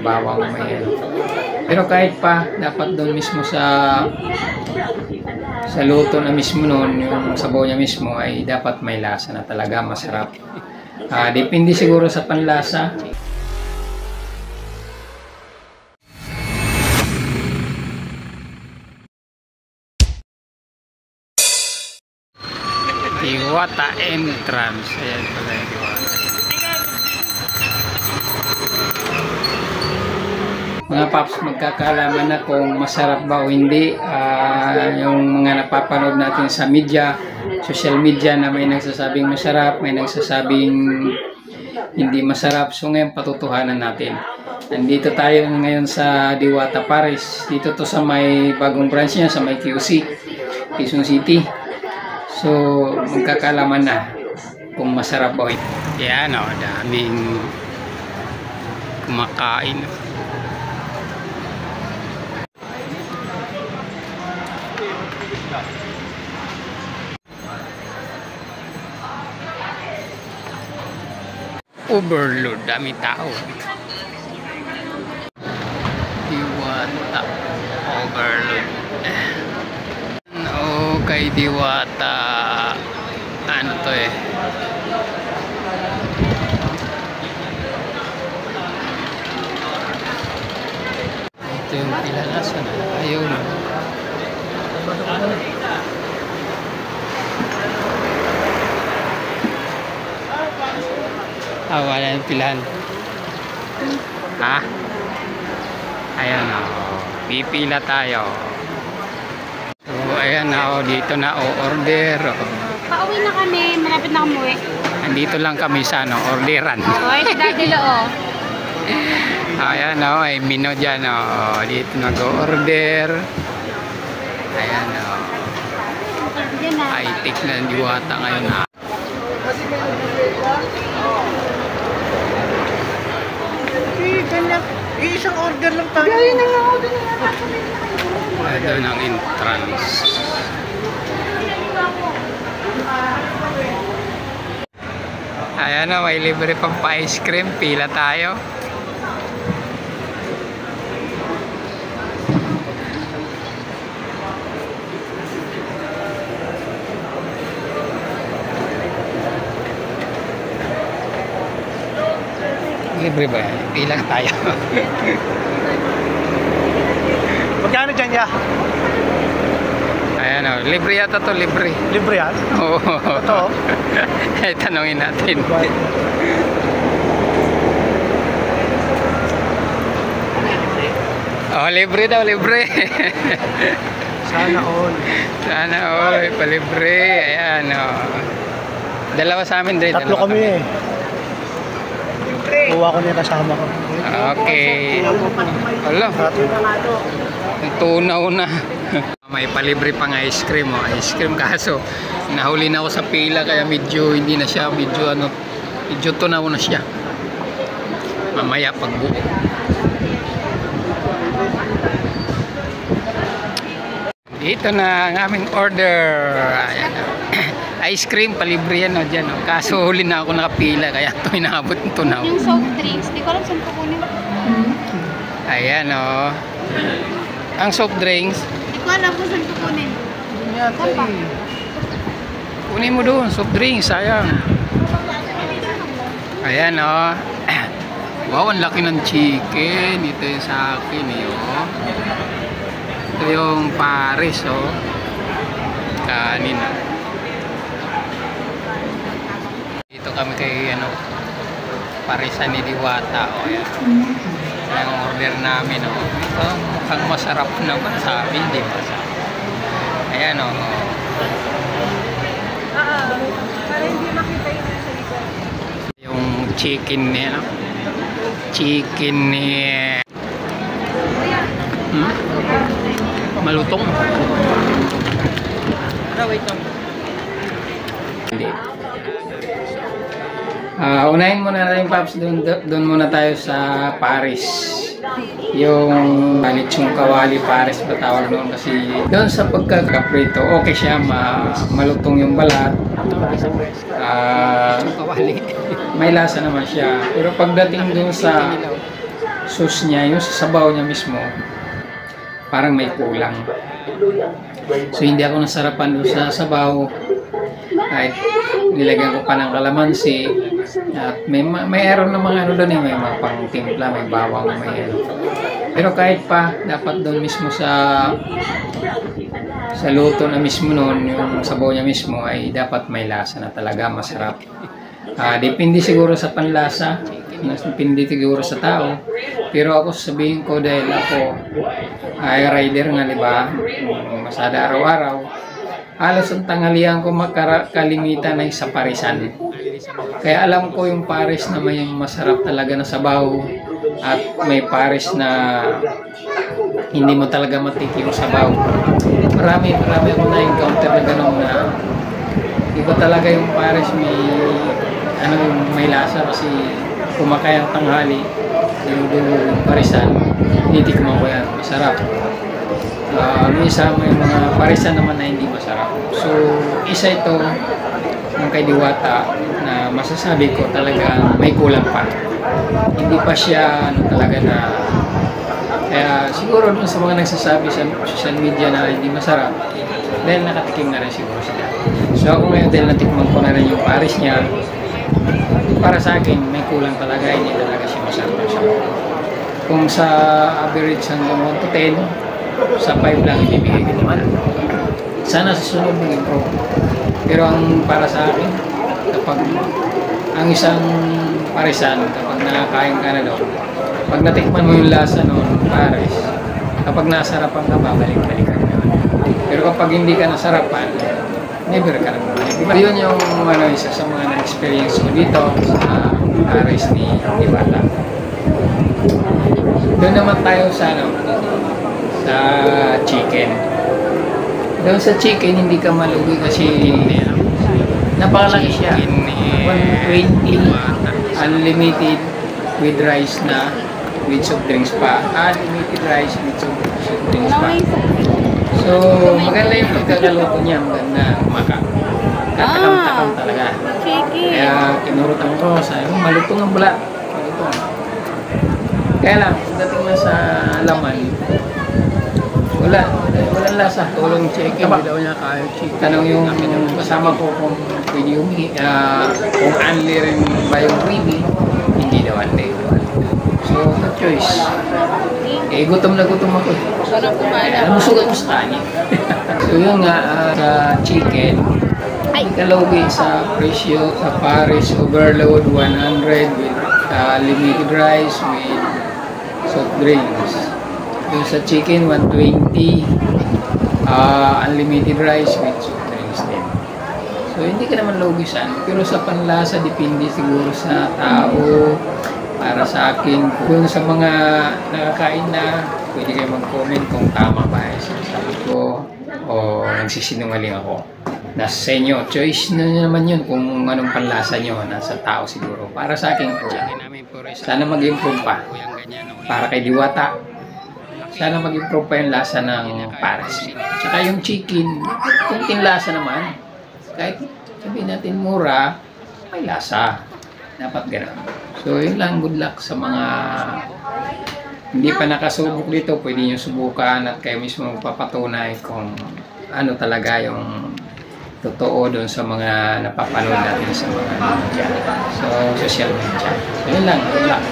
bawang may ano. Pero kahit pa, dapat doon mismo sa luto na mismo noon, yung sabaw niya mismo ay dapat may lasa na talaga, masarap. Depende siguro sa panlasa. Diwata entrance. Ayan pala yung Diwata. Mga paps, magkakalaman na kung masarap ba o hindi. Yung mga napapanood natin sa media, social media, na may nagsasabing masarap, may nagsasabing hindi masarap. So ngayon patutuhanan natin. Nandito tayo ngayon sa Diwata Paris. Dito to sa may bagong branch niya, sa may QC, Quezon City. So magkakalaman na kung masarap ba o hindi. Yan o, daming kumakain. Overload, dami tao. Diwata overload. Okay, Diwata ano to eh, ito yung pilalasan na ayaw na. Wala yung pilan. Ayan o, pipila tayo. So ayan o, dito na order. Pauwi na kami, malapit na kami. Andito lang kami sa orderan. Okay, si Daddy Lo. Ayan o, ay mino dyan o. Dito nag-order. Ayan o. High-tech na Diwata ngayon ha. Isang order lang tayo. Ito ng entrance. Ayan o, may libre pang pa-ice cream. Pila tayo. Libre ba yan? Pila tayo. Magkano dyan ya? Ayan o, libre yata to, libre. Libre yan? Oo. Ito? Ay, tanongin natin. Oh, libre daw, libre. Sana all. Sana all, palibre. Ayan o. Dalawa sa amin din. Tatlo kami eh. Kuha ko niya kasama ko. Okay. Hello. Tunaw na. May palibre pang ice cream o. Ice cream kaso nahuli na ako sa pila kaya medyo hindi na siya. Medyo tunaw na siya. Mamaya pagbuo. Dito na ang aming order. Ayan. Ice cream, palibre yan o dyan o. Kaso huli na ako nakapila kaya ito inaabot ng tunaw. Yung soft drinks, di ko alam saan kukunin. Ayan o. Ang soft drinks, Di ko alam kung saan kukunin. kunin mo doon, soft drinks, sayang. Ayan o. Wow, ang laki ng chicken. Ito yung sa akin eh o. Ito yung Paris o. Kanin o. Dito kami kay Parisan ni Diwata o. Ayan. Ang order namin o. Ito mukhang masarap naman sa amin, di ba? Ayan o. Para hindi makita yun sa likod. Yung chicken niya, chicken niya. Malutong. Wait lang. Hindi. Unahin muna natin, Paps, doon muna tayo sa Paris. Yung lechong kawali Paris ba tawag noon, kasi doon sa pagkakaprito okay siya, malutong yung balat. May lasa naman siya. Pero pagdating doon sa sauce niya, yung sa sabaw niya mismo, parang may kulang. So hindi ako nasarapan doon sa sabaw. Kahit nilagyan ko pa ng kalamansi. At may aron na mga ano doon eh, may mga pang-timpla, may bawang, may ano. Pero kahit pa, dapat doon mismo sa luto na mismo noon, yung sabaw niya mismo ay dapat may lasa na talaga, masarap. Depende siguro sa panlasa, depende siguro sa tao. Pero ako sabihin ko dahil ako ay rider nga, di ba? Masada araw-araw. Halos ang tanghalian ko kalimitan ay sa parisan. Kaya alam ko yung pares na may masarap talaga na sabaw at may pares na hindi mo talaga matiki yung sabaw. Marami ako na-encounter na gano'n na iba talaga yung pares may lasa kasi kumakaya ang tanghali yung parisan, tinitikman ko yan, masarap. Isa may mga parisan naman na hindi masarap. So isa ito ng kay Diwata na masasabi ko talaga may kulang pa. Hindi pa siya talaga na kaya siguro dun sa mga nagsasabi sa social media na hindi masarap dahil nakatikim na rin siguro sila. So ako ngayon dahil natikman ko na rin yung pares niya, para sa akin may kulang talaga, hindi talaga siya masarap. Kung sa average hanggang 1 to 10, sa 5 lang ibibigay ko naman. Sana susunod mag-improve. Pero ang para sa akin, kapag ang isang parisan, kapag nakakain ka na doon, pag natikman mo yung lasa noon, pares, kapag nasarapan ka, babalik-balikan ka. Pero kapag hindi ka nasarapan, never ka na bumalik. Diba? Yun yung isa sa mga na-experience ko dito sa pares ni Diwata. Doon naman tayo sa sa chicken. Doon sa chicken, hindi ka malugi kasi napakalaki siya. 120 unlimited with rice na with soft drinks pa. Unlimited rice with soft drinks pa. So, maganda yung pagkakaluto niya. Maganda. Katakam-takam talaga. Kaya kinurutan ko sa malutong ang bula. Malutong. Kaya lang, dating na sa laman, walang lasa. Tulong chicken, hindi daw niya kaya chicken. Tanong yung kasama ko kung pwede humingi, kung unli rin ba yung gravy, hindi daw unli. So, no choice. Gutom na gutom ako. Namusugat ko sa kanin. So, yun nga, sa chicken, ikalawin sa presyo, sa pares, overload, 100 with limited rice with soft drinks. Yung sa chicken, 120, unlimited rice with soft drinks din. So, hindi ka naman lugisan. Pero sa panlasa, depende siguro sa tao. Para sa akin, kung sa mga nakakain na, pwede kayo mag-comment kung tama ba yung sinasabi ko o nagsisinungaling ako. Nasa sa inyo, choice na naman yun kung anong panlasa nyo, nasa tao siguro. Para sa akin po, sana mag-improve pa. Para kay Diwata, sana mag-improve pa yung lasa ng pares. Tsaka yung chicken, kunting lasa naman. Kahit sabihin natin mura, may lasa. Dapat gano'n. So, yun lang. Good luck sa mga hindi pa nakasubok dito. Pwede nyo subukan at kayo mismo magpapatunay kung ano talaga yung totoo doon sa mga napapanood natin sa mga media. So, social media. So, yun lang. Good luck.